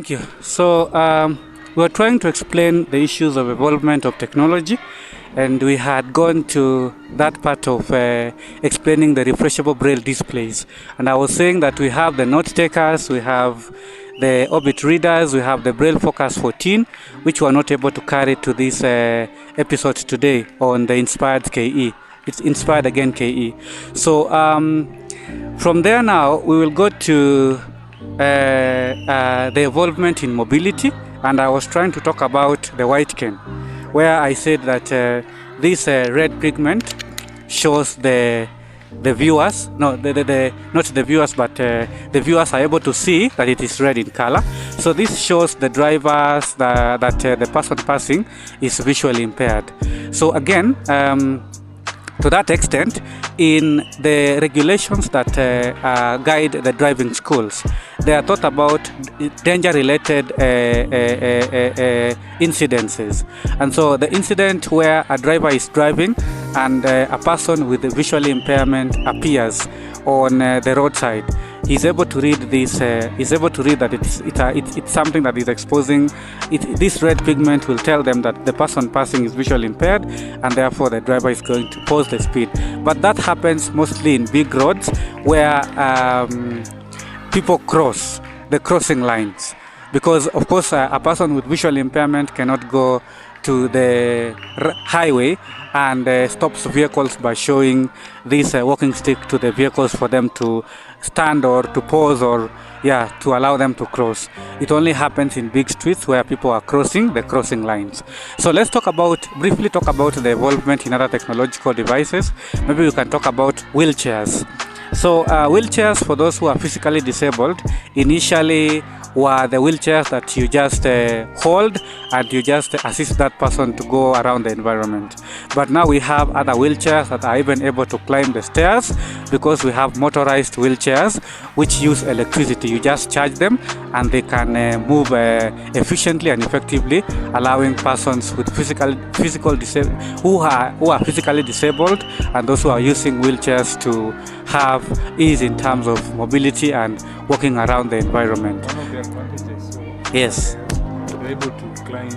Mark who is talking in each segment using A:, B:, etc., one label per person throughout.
A: Thank you. So we're trying to explain the issues of evolvement of technology, and we had gone to that part of explaining the refreshable braille displays. And I was saying that we have the note takers, we have the orbit readers, we have the braille focus 14, which we are not able to carry to this episode today on the inspired KE. It's inspired again KE. So from there now we will go to the evolvement in mobility, and I was trying to talk about the white cane, where I said that this red pigment shows the viewers, not the viewers, but the viewers are able to see that it is red in color. So this shows the drivers that the person passing is visually impaired. So again, to that extent, in the regulations that guide the driving schools, they are thought about danger-related incidences. And so the incident where a driver is driving and a person with a visual impairment appears on the roadside, he's able to read this. He's able to read that it's something that is exposing. This red pigment will tell them that the person passing is visually impaired, and therefore the driver is going to pause the speed. But that happens mostly in big roads where people cross the crossing lines, because of course a person with visual impairment cannot go to the highway and stops vehicles by showing this walking stick to the vehicles for them to stand or to pause or to allow them to cross. It only happens in big streets where people are crossing the crossing lines. So let's briefly talk about the evolvement in other technological devices. Maybe we can talk about wheelchairs. So wheelchairs, for those who are physically disabled, initially were the wheelchairs that you just hold and you just assist that person to go around the environment. But now we have other wheelchairs that are even able to climb the stairs, because we have motorized wheelchairs which use electricity. You just charge them and they can move efficiently and effectively, allowing persons with who are physically disabled and those who are using wheelchairs to have ease in terms of mobility and walking around the environment.
B: One of the advantages,
A: Yes.
B: they're able to climb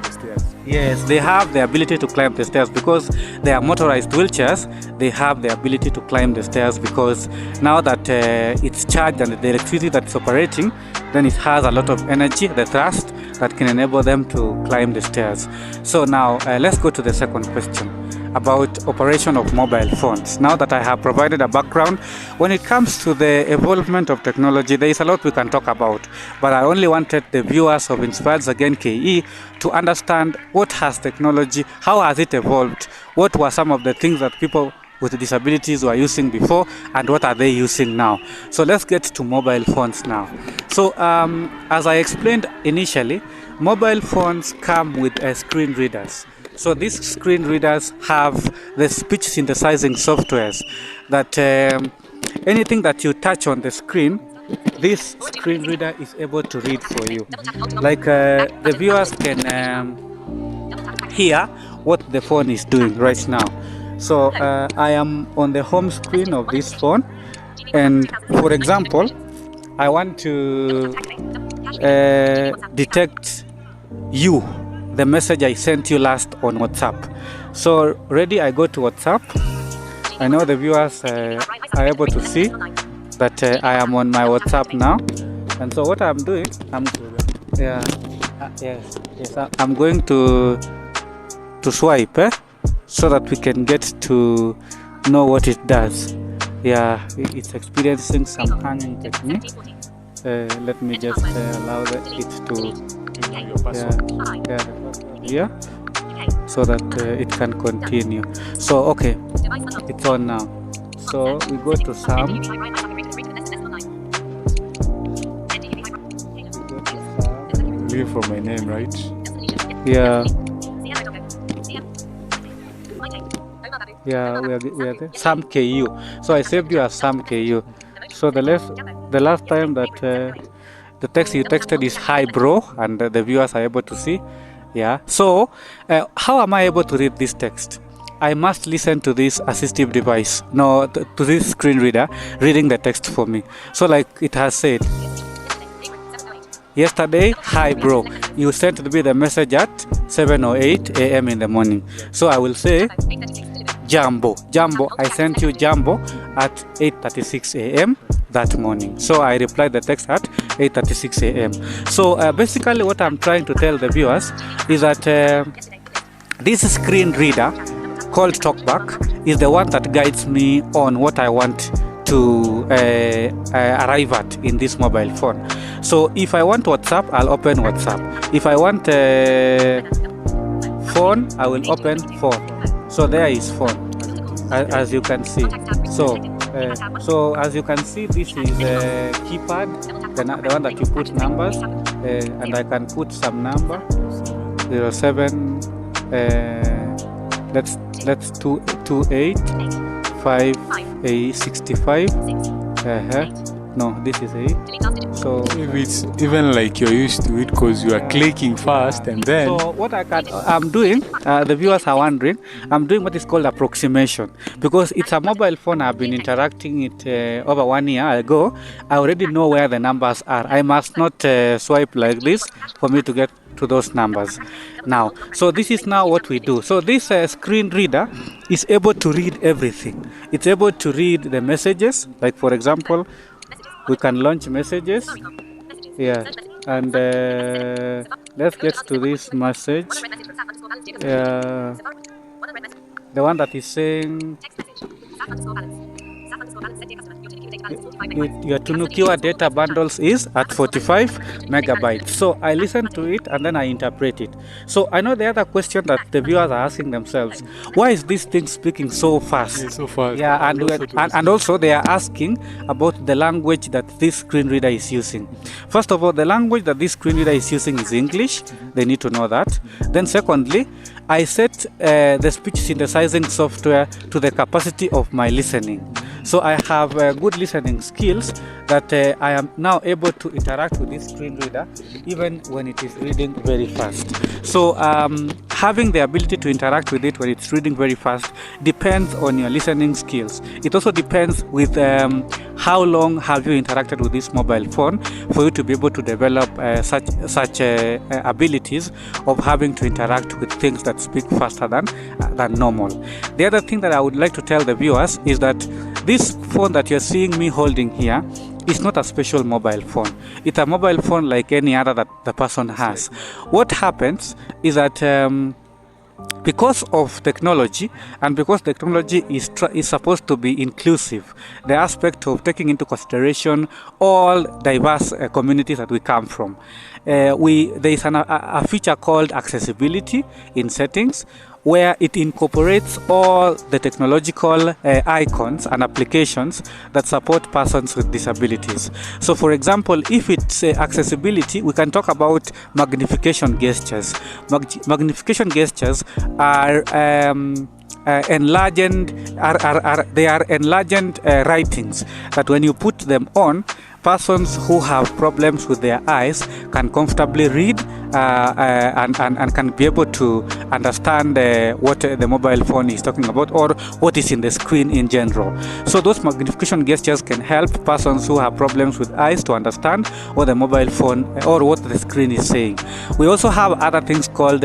B: the stairs.
A: Yes, they have the ability to climb the stairs because they are motorized wheelchairs. They have the ability to climb the stairs because now that it's charged and the electricity that's operating, then it has a lot of energy, the thrust, that can enable them to climb the stairs. So now let's go to the second question about operation of mobile phones. Now that I have provided a background, when it comes to the evolvement of technology, there is a lot we can talk about, but I only wanted the viewers of Inspired Again KE to understand what has technology, how has it evolved, what were some of the things that people with disabilities were using before, and what are they using now. So let's get to mobile phones now. So as I explained initially, mobile phones come with screen readers. So these screen readers have the speech synthesizing softwares that anything that you touch on the screen, this screen reader is able to read for you. Like the viewers can hear what the phone is doing right now. So I am on the home screen of this phone, and for example, I want to detect you, the message I sent you last on WhatsApp. So ready, I go to WhatsApp. I know the viewers are able to see that I am on my WhatsApp now. And so what I'm doing, I'm going to swipe so that we can get to know what it does. It's experiencing some hanging technique. Let me just allow it to so that it can continue. So okay, it's on now. So we go to Sam.
B: Leave for my name, right?
A: We are there. Sam KU. So I saved you as Sam KU. So the last time that the text you texted is hi bro, and the viewers are able to see. So how am I able to read this text? I must listen to this assistive device, to this screen reader reading the text for me. So like it has said, Yesterday, hi bro, you sent me the message at 7 or 8 a.m. in the morning. So I will say Jambo. Jambo, I sent you Jambo at 8:36 a.m. that morning. So I replied the text at 8:36 a.m. So basically what I'm trying to tell the viewers is that this screen reader called TalkBack is the one that guides me on what I want to arrive at in this mobile phone. So if I want WhatsApp, I'll open WhatsApp. If I want phone, I will open phone. So there is phone, as you can see. So as you can see, this is a keypad, the one that you put numbers, and I can put some number 07. Let's 228 5A65. No, this is 8. So
B: Maybe it's even like you're used to it because you are clicking fast and then.
A: So what I'm doing, the viewers are wondering, I'm doing what is called approximation, because it's a mobile phone. I've been interacting it over 1 year ago. I already know where the numbers are. I must not swipe like this for me to get to those numbers now. So this is now what we do. So this screen reader is able to read everything. It's able to read the messages, like for example, we can launch messages. Yeah, and let's get to this message. The one that is saying your Tunukiwa data bundles is at 45 megabytes. So I listen to it and then I interpret it. So I know the other question that the viewers are asking themselves, why is this thing speaking so fast?
B: Yeah, so fast.
A: Yeah, and also they are asking about the language that this screen reader is using. First of all, the language that this screen reader is using is English. They need to know that. Then secondly, I set the speech synthesizing software to the capacity of my listening. So I have good listening skills that I am now able to interact with this screen reader even when it is reading very fast. So having the ability to interact with it when it's reading very fast depends on your listening skills. It also depends with how long have you interacted with this mobile phone for you to be able to develop such abilities of having to interact with things that speak faster than normal. The other thing that I would like to tell the viewers is that this phone that you're seeing me holding here is not a special mobile phone. It's a mobile phone like any other that the person has. What happens is that because of technology, and because technology is supposed to be inclusive, the aspect of taking into consideration all diverse communities that we come from, there is a feature called accessibility in settings, where it incorporates all the technological icons and applications that support persons with disabilities. So for example, if it's accessibility, we can talk about magnification gestures. Magnification gestures are enlarged writings that when you put them on, persons who have problems with their eyes can comfortably read and can be able to understand what the mobile phone is talking about or what is in the screen in general. So those magnification gestures can help persons who have problems with eyes to understand what the mobile phone or what the screen is saying. We also have other things called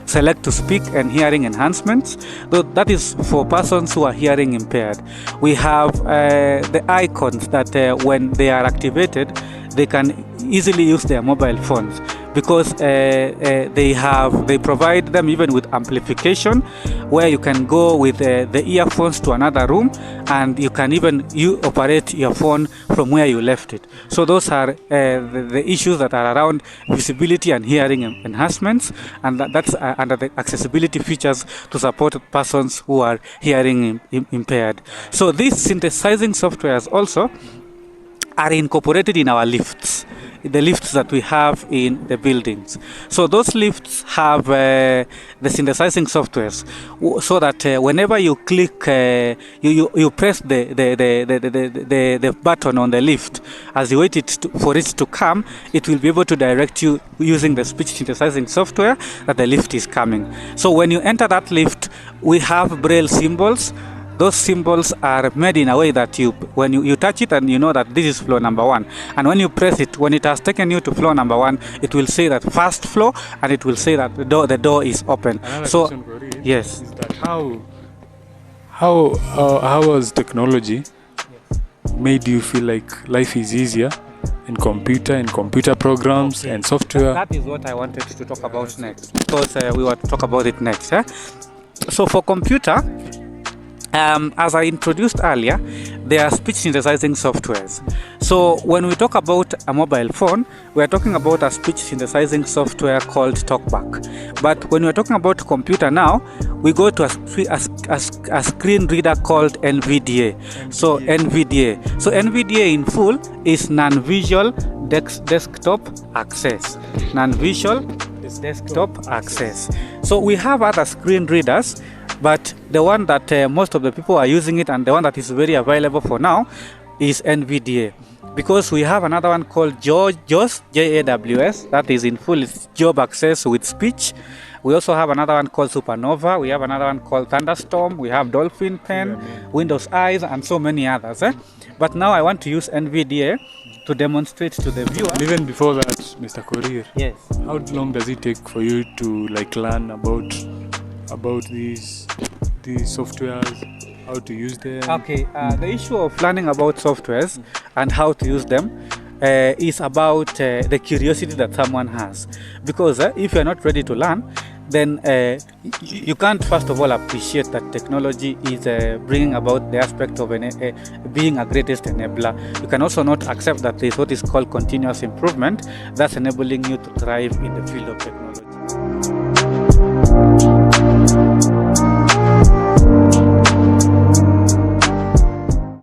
A: select to speak and hearing enhancements. That is for persons who are hearing impaired. We have the icons that when they are activated, they can easily use their mobile phones because they provide them even with amplification, where you can go with the earphones to another room and you can even operate your phone from where you left it. So those are the issues that are around visibility and hearing enhancements, and that's under the accessibility features to support persons who are hearing impaired. So these synthesizing softwares also are incorporated in our lifts, the lifts that we have in the buildings. So those lifts have the synthesizing softwares, so that whenever you click, you press the button on the lift, as you wait for it to come, it will be able to direct you using the speech synthesizing software that the lift is coming. So when you enter that lift, we have braille symbols those symbols are made in a way that when you touch it and you know that this is floor number 1, and when you press it, when it has taken you to floor number 1, it will say that first floor, and it will say that the door is open.
B: Another
A: So
B: question, Korir,
A: yes,
B: is that how has technology made you feel like life is easier in computer programs and software?
A: that is what I wanted to talk about next, because we want to talk about it next. So for computer, as I introduced earlier, there are speech synthesizing softwares. So when we talk about a mobile phone, we are talking about a speech synthesizing software called TalkBack. But when we're talking about computer now, we go to a screen reader called NVDA. So NVDA in full is non-visual desktop access. Non-visual desktop access. So we have other screen readers, but the one that most of the people are using it, and the one that is very available for now, is NVDA. Because we have another one called JAWS, JAWS, that is in full job access with speech. We also have another one called Supernova. We have another one called Thunderstorm. We have Dolphin Pen, Windows Eyes, and so many others. But now I want to use NVDA to demonstrate to the viewer.
B: Even before that, Mr. Korir,
A: Yes.
B: how long does it take for you to learn about these softwares, how to use them?
A: Okay, the issue of learning about softwares and how to use them is about the curiosity that someone has. Because if you're not ready to learn, then you can't first of all appreciate that technology is bringing about the aspect of being a greatest enabler. You can also not accept that there is what is called continuous improvement that's enabling you to thrive in the field of technology.